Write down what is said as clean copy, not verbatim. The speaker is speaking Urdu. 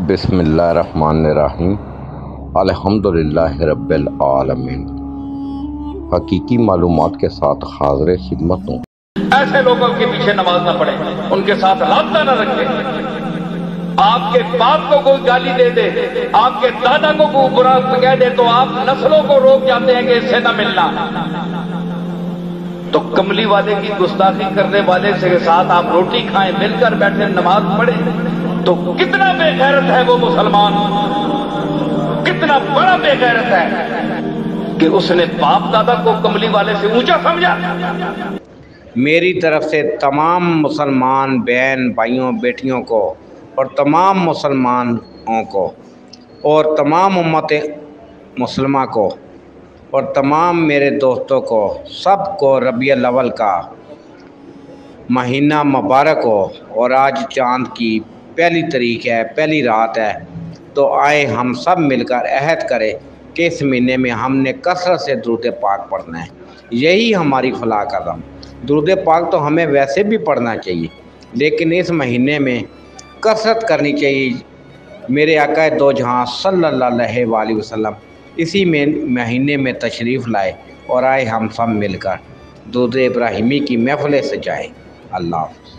بسم اللہ الرحمن الرحیم الحمدللہ رب العالمین۔ حقیقی معلومات کے ساتھ حاضر خدمت ہوں۔ ایسے لوگوں کے پیچھے نماز نہ پڑھے، ان کے ساتھ رابطہ نہ رکھے۔ آپ کے باپ کو کوئی گالی دے دے، آپ کے دادا کو کوئی برا کہہ دے تو آپ نسلوں کو روک جاتے ہیں کہ اس سے نہ ملنا۔ تو کملی والے کی گستاخی کرنے والے سے ساتھ آپ روٹی کھائیں، مل کر بیٹھے نماز پڑھیں، تو کتنا بے غیرت ہے وہ مسلمان، کتنا بڑا بے غیرت ہے کہ اس نے باپ دادا کو کملی والے سے اونچا سمجھا۔ میری طرف سے تمام مسلمان بہن بھائیوں بیٹیوں کو اور تمام مسلمانوں کو اور تمام امت مسلمہ کو اور تمام میرے دوستوں کو، سب کو ربیع الاول کا مہینہ مبارک ہو، اور آج چاند کی پہلی تاریخ ہے، پہلی رات ہے۔ تو آئے ہم سب مل کر عہد کریں کہ اس مہینے میں ہم نے کثرت سے درود پاک پڑھنا ہے۔ یہی ہماری فلاح کا دم۔ درود پاک تو ہمیں ویسے بھی پڑھنا چاہیے، لیکن اس مہینے میں کثرت کرنی چاہیے۔ میرے آقا دو جہاں صلی اللہ علیہ وآلہ وسلم اسی مہینے میں تشریف لائے، اور آئے ہم سب مل کر درود ابراہیمی کی محفلیں سجائیں۔ اللہ حافظ۔